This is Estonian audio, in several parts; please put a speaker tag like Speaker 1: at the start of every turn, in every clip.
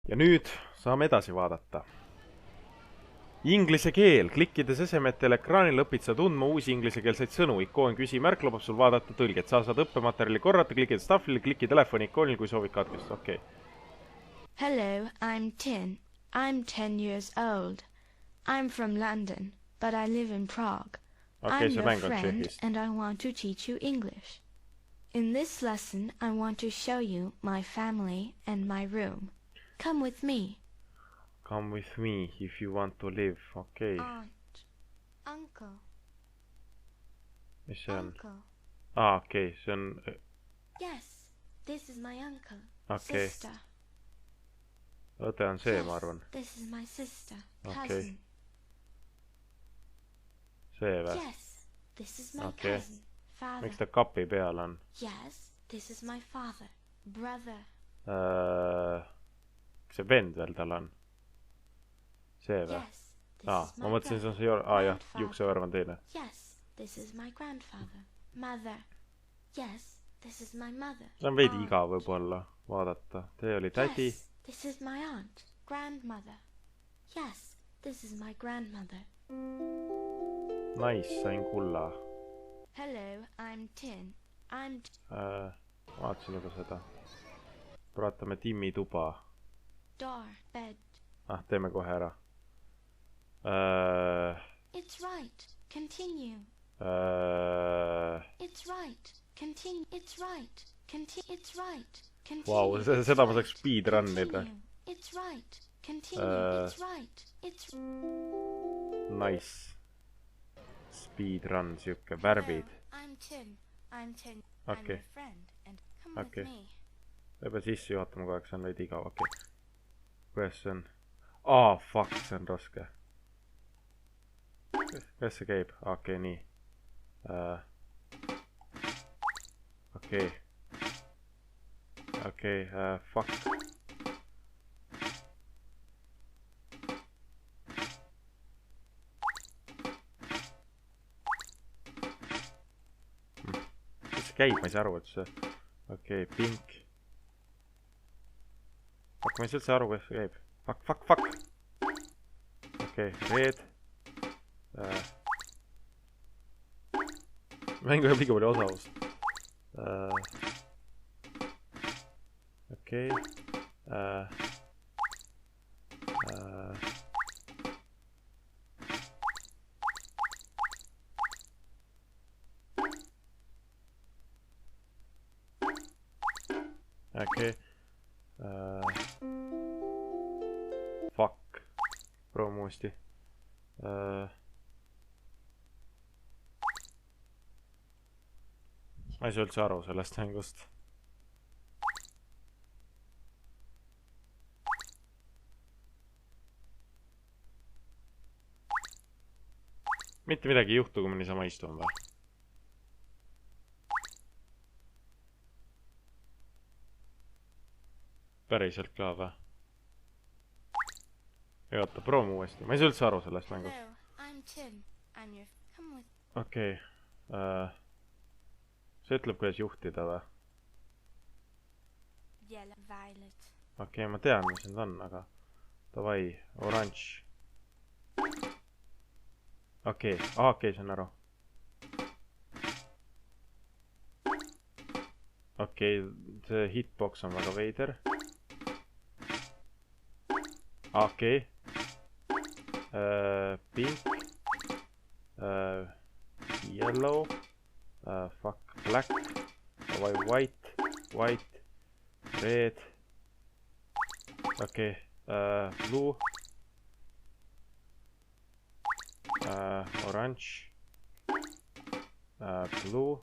Speaker 1: Ja nüüd saame edasi vaadata. Inglise keel. Klikkides esemetele ekraanil õpid sa tundma uusi inglisekeelseid sõnu. Ikoon küsimärk lubab sul vaadata tõlget. Sa saad õppematerjali korrata, klikkides tahvlile, klikki telefoni ikoonil, kui soovid katkestada. Okei.
Speaker 2: Hello, I'm 10. I'm 10 years old. I'm from London, but I live in Prague. I'm
Speaker 1: See
Speaker 2: your
Speaker 1: mäng on
Speaker 2: friend
Speaker 1: tšehhist.
Speaker 2: and I want to teach you English. In this lesson, I want to show you my family and my room. Come with me.
Speaker 1: Come with me if you want to live. Okei.
Speaker 2: Aunt. Uncle.
Speaker 1: Mis see on?
Speaker 2: Uncle.
Speaker 1: Okei. See on...
Speaker 2: Yes, this is my uncle.
Speaker 1: Okei.
Speaker 2: Sister.
Speaker 1: Õde on see, ma arvan.
Speaker 2: This is my sister.
Speaker 1: Okei.
Speaker 2: Cousin.
Speaker 1: See või?
Speaker 2: Yes, this is my
Speaker 1: Okei.
Speaker 2: cousin. Father.
Speaker 1: Miks ta kapi peal on?
Speaker 2: Yes, this is my father. Brother.
Speaker 1: Kas see vend veel tal on? See või?
Speaker 2: Yes, this is
Speaker 1: Ma
Speaker 2: my
Speaker 1: mõtlesin, see on
Speaker 2: brother.
Speaker 1: see... jah,
Speaker 2: Grandfather.
Speaker 1: juuksevärv on teine.
Speaker 2: Yes, this is my grandfather. Mother. Yes, this is my mother.
Speaker 1: See on veidi
Speaker 2: Aunt.
Speaker 1: igav võib-olla vaadata. Tee oli tädi.
Speaker 2: Yes, this is my aunt. Grandmother. Yes, this is my grandmother.
Speaker 1: Nice, sain kulla.
Speaker 2: Hello, I'm 10. I'm...
Speaker 1: Vaatasin juba seda. Vaatame Timmi tuba.
Speaker 2: Door, bed.
Speaker 1: Teeme kohe ära.
Speaker 2: It's right. Continue. It's right. Continue. It's right. Continue. It's right. Continue.
Speaker 1: Vau, seda ma saaks speedrunnida.
Speaker 2: It's right. Continue. It's right. It's...
Speaker 1: Nice. Speedrun, siuke värvid.
Speaker 2: I'm 10. I'm 10.
Speaker 1: Okei.
Speaker 2: I'm your friend and come
Speaker 1: Okei.
Speaker 2: with me.
Speaker 1: Peab sisse juhatama kogu aeg, see on veidi igav. Okei. Kuidas see on? Fuck, see on raske. Kuidas see käib? Okei, nii. Okei. Okei, fuck. Kuidas see käib? Ma ei saa aru, et see... Okei, pink. Fuck, ma ei saa üldse aru, kuidas see käib. Fuck. Okei, red. Mängu jääb liiga palju osavust. Okei. Okei. Fuck. Proovime uuesti. Ma ei saa üldse aru sellest mängust. Mitte midagi ei juhtu, kui ma niisama istun või? Päriselt ka või? Ei oota, proovime uuesti. Ma ei saa üldse aru sellest mängust.
Speaker 2: Hello, I'm 10. I'm your... Come with...
Speaker 1: Okei. See ütleb, kuidas juhtida või?
Speaker 2: Yellow, violet.
Speaker 1: Okei, ma tean, mis need on, aga... Davai, oranž. Okei, saan aru. Okei, see hitbox on väga veider. Okei. Pink. Yellow. Fuck, black. White. Red. Okei. Blue. Oranž. Blue.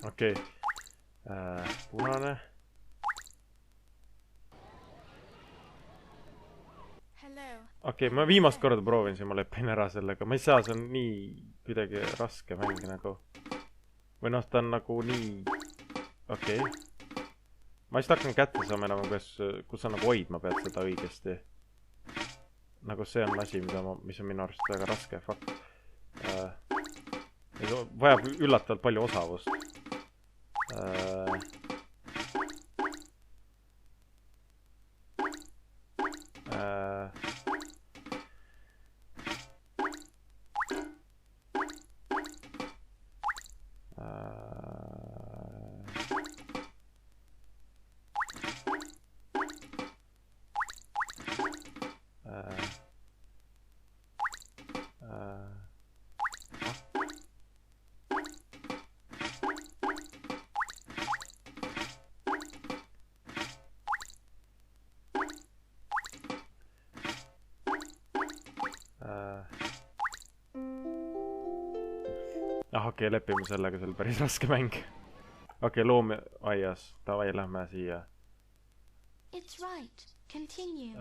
Speaker 1: Okei. Punane. Okei, ma viimast korda proovin, siis ma lepin ära sellega. Ma ei saa, see on nii kuidagi raske mäng nagu. Või noh, ta on nagu nii... Okei. ma just hakkan kätte saama enam, kus sa nagu hoidma pead seda õigesti. Nagu see on asi, mis on minu arust väga raske. Fuck. Vajab üllatavalt palju osavust. Okei, lepime sellega, see oli päris raske mäng. Okei, loomi aias. Tavai, lähme siia.
Speaker 2: It's right. Continue.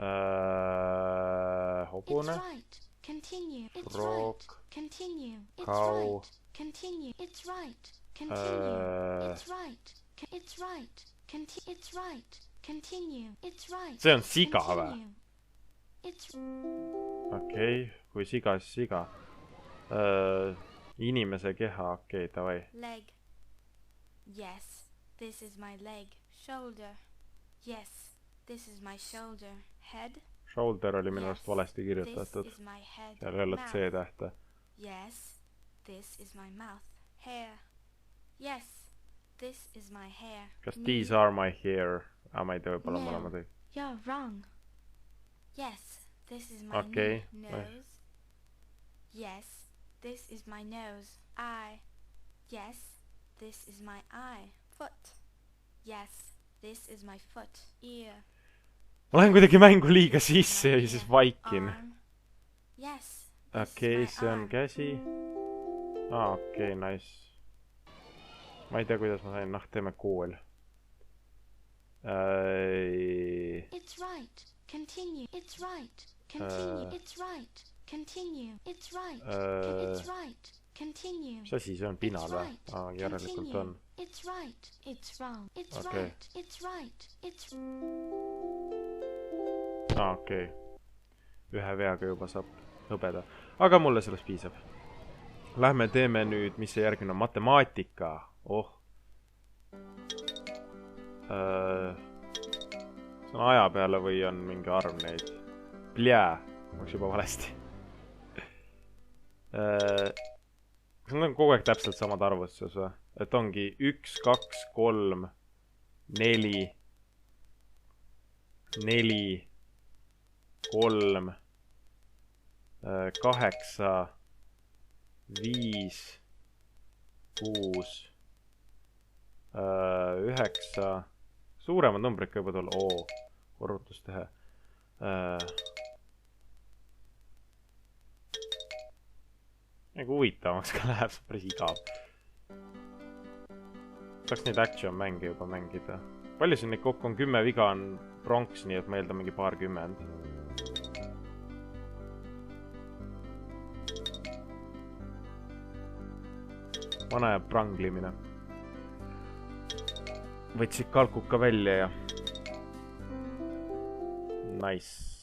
Speaker 1: Hobune.
Speaker 2: It's right. Continue. It's
Speaker 1: Rook.
Speaker 2: right. Continue. It's
Speaker 1: Kau.
Speaker 2: right. Continue. It's right. Continue. It's right. It's right. It's right. Continue. It's right.
Speaker 1: See on siga või?
Speaker 2: Continue. It's
Speaker 1: Okei, kui siga, siis siga. Inimese keha, okei, tavai.
Speaker 2: leg. Yes, this is my leg. Shoulder. Yes, this is my shoulder. Head.
Speaker 1: Shoulder oli minu arust valesti
Speaker 2: This
Speaker 1: kirjutatud.
Speaker 2: is my head.
Speaker 1: Seal ei olnud
Speaker 2: Mouth.
Speaker 1: C-tähte.
Speaker 2: Yes, this is my mouth. Hair. Yes, this is my hair.
Speaker 1: Kas
Speaker 2: Knee.
Speaker 1: these are my hair? Ma ei tea, võib-olla
Speaker 2: No.
Speaker 1: mõlemad õig.
Speaker 2: You're wrong. Yes, this is my
Speaker 1: Okay,
Speaker 2: knee.
Speaker 1: nice.
Speaker 2: Nose. Yes, this is my nose. Eye. Yes, this is my eye. Foot. Yes, this is my foot. Ear.
Speaker 1: Ma lähen kuidagi mängu liiga sisse ja siis vaikin.
Speaker 2: Arm. Yes.
Speaker 1: Okei, see on käsi. Okei, nice. Ma ei tea, kuidas ma sain. Teeme kool.
Speaker 2: It's right. Continue. It's right. Continue. It's right. Continue. It's right. It's right. Continue.
Speaker 1: Mis asi see on? Pinal või? Järelikult on.
Speaker 2: It's right. It's wrong. It's
Speaker 1: Okay.
Speaker 2: right. It's right. It's
Speaker 1: Okei. Ühe veaga juba saab hõbeda. Aga mulle sellest piisab. Lähme teeme nüüd, mis see järgmine on? Matemaatika. Oh. See on aja peale või on mingi arv neid? Pljää. Oleks juba valesti. Kas need on kogu aeg täpselt samad arvustuses või? Et ongi 1, 2, 3, 4, 4, 3, 8, 5, 6, 9. Suuremad numbrid ka juba tulla. Oo, korrutustehe. Nagu huvitavamaks ka läheb, see päris igav. Saaks neid action mänge juba mängida. Palju siin neid kokku on? 10 viga on pronks, nii et ma eeldan mingi paarkümmend. Vana ja pranglimine. Võtsid kalkuka välja ja... Nice.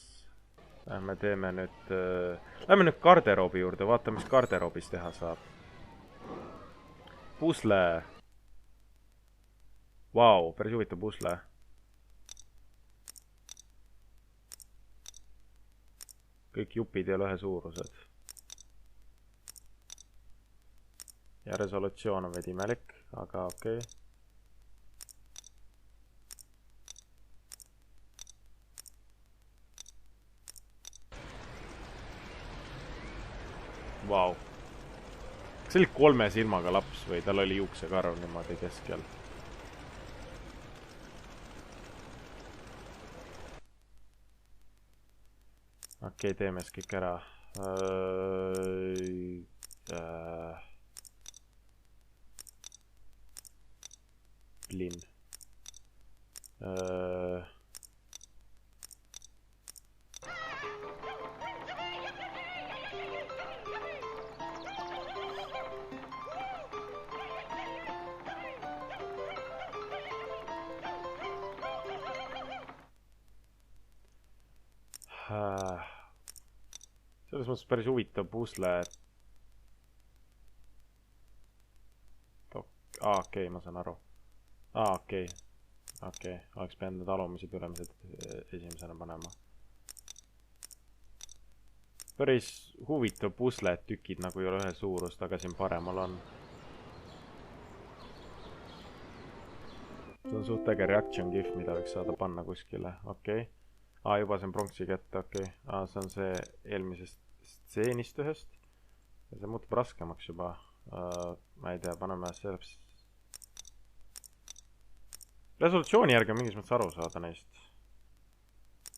Speaker 1: Lähme teeme nüüd... Lähme nüüd garderoobi juurde, vaata mis garderoobis teha saab. Pusle. Vau, päris huvitav pusle. Kõik jupid ei ole ühe suurused. Ja resolutsioon on veidi imelik, aga okei. Vau. Kas see oli 3 silmaga laps või tal oli juuksekarv niimoodi keskel? Okei, teeme siis kõik ära. Blin. Selles mõttes päris huvitav pusle, et okei, ma saan aru. Okei, oleks pidanud need alumised ülemised esimesena panema. Päris huvitav pusle, et tükid nagu ei ole ühe suurust, aga siin paremal on. See on suht äge reaction gif, mida võiks saada panna kuskile, okei. Juba see on pronksi kätte, okei. See on see eelmisest stseenist ühest. Ja see muutub raskemaks juba. Ma ei tea, paneme selleks. Resolutsiooni järgi on mingis mõttes aru saada neist.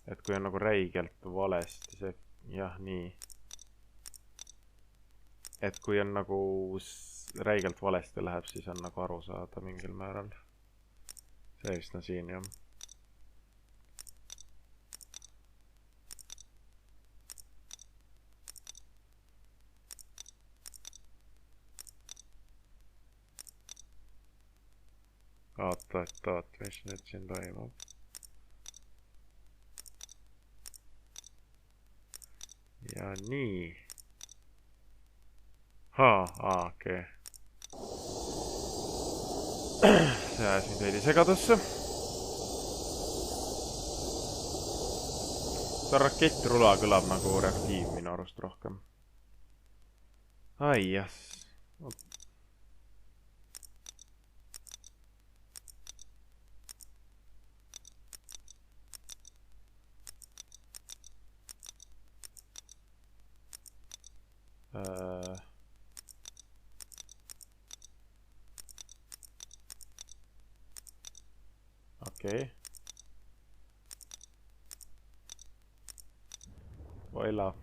Speaker 1: Et kui on nagu räigelt valesti see, jah, nii. Et kui on nagu räigelt valesti läheb, siis on nagu aru saada mingil määral. See vist on siin, jah. Oot, mis nüüd siin toimub? Ja nii. Okei. See ajas nüüd veidi segadusse. See rakettrula kõlab nagu reaktiiv minu arust rohkem. Ai, jah. Okei. Voila.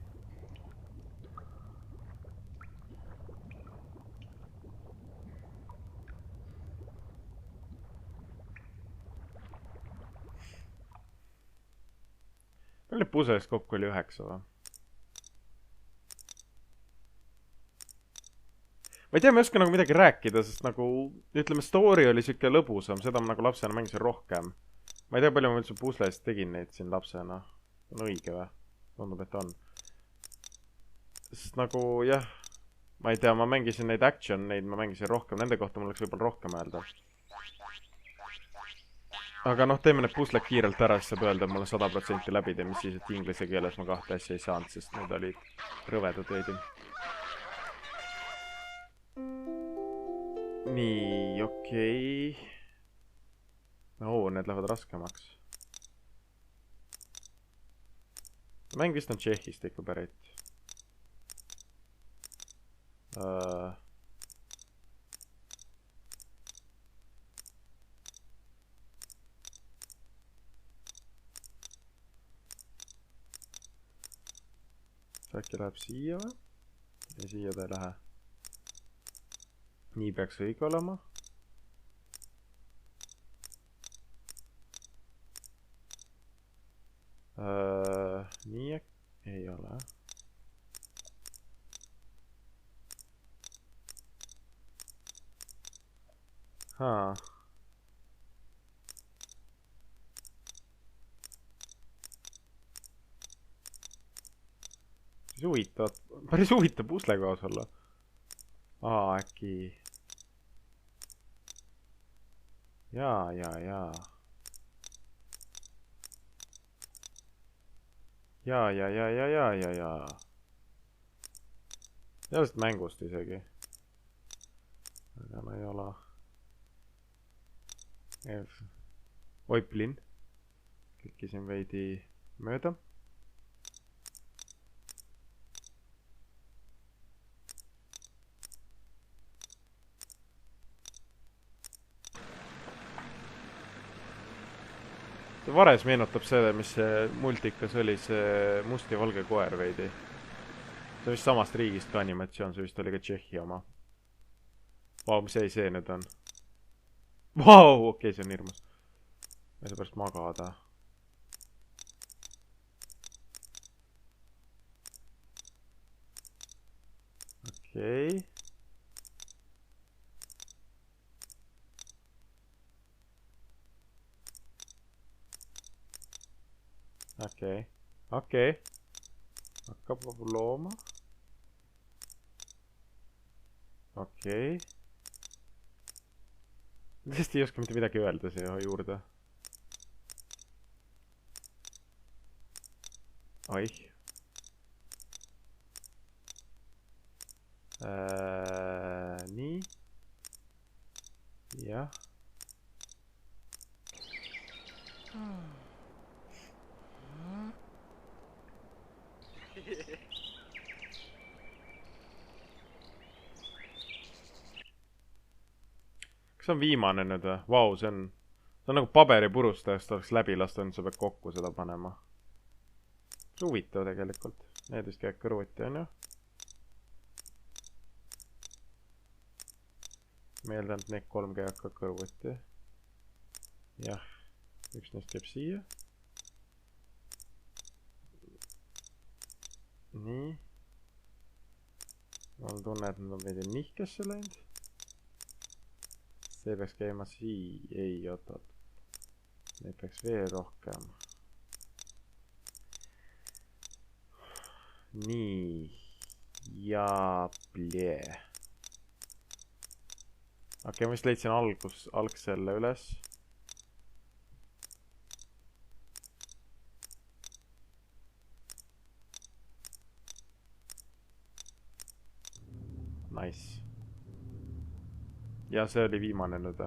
Speaker 1: Palju puselist kokku oli 9 või? Ma ei tea, ma ei oska nagu midagi rääkida, sest nagu, ütleme, story oli siuke lõbusam, seda ma nagu lapsena mängisin rohkem. Ma ei tea, palju ma üldse puslest tegin neid siin lapsena. On õige või? Tundub, et on. Sest nagu, jah, ma ei tea, ma mängisin neid action, neid ma mängisin rohkem, nende kohta mul oleks võib-olla rohkem öelda. Aga noh, teeme need pusled kiirelt ära, siis saab öelda, et mul on 100% läbi tee, mis siis, et inglise keeles ma 2 asja ei saanud, sest need olid rõvedad veidi. Nii, okei. Need lähevad raskemaks. Mäng vist on Tšehhist ikka pärit. See äkki läheb siia või? Ja siia ta ei lähe. Nii peaks õige olema. Nii ei ole. Päris huvitav pusle kaas olla. Äkki. Jaa. Jaa. Sellest mängust isegi. Aga no ei ole. Oiplin. Klikkisin veidi mööda. Vares meenutab seda, mis see multikas oli, see must ja valge koer veidi. See on vist samast riigist ka animatsioon, see vist oli ka Tšehhi oma. Mis see nüüd on? Okei, see on hirmus. Ma ei saa pärast magada. Okei. okei. Hakkab looma. Okei. Tõesti ei oska mitte midagi öelda siia juurde. Oih. Nii. Jah. Kas see on viimane nüüd või? Vau, see on nagu paberipurustajast oleks läbi lastunud, sa pead kokku seda panema. See on huvitav tegelikult. Need vist käib kõrvuti, on ju? Meeldan, et need 3 käivad ka kõrvuti. Jah, üks neist käib siia. Nii. Mul tunne, et nad on veidi nihkesse läinud. See peaks käima sii. Ei, oot. Neid peaks veel rohkem. Nii. Ja plee. Okei, ma vist leidsin algselle üles. Nice. Ja see oli viimane nüüd.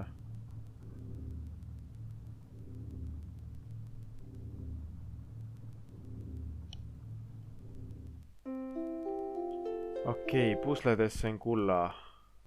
Speaker 1: Okei, pusledesse on kulla.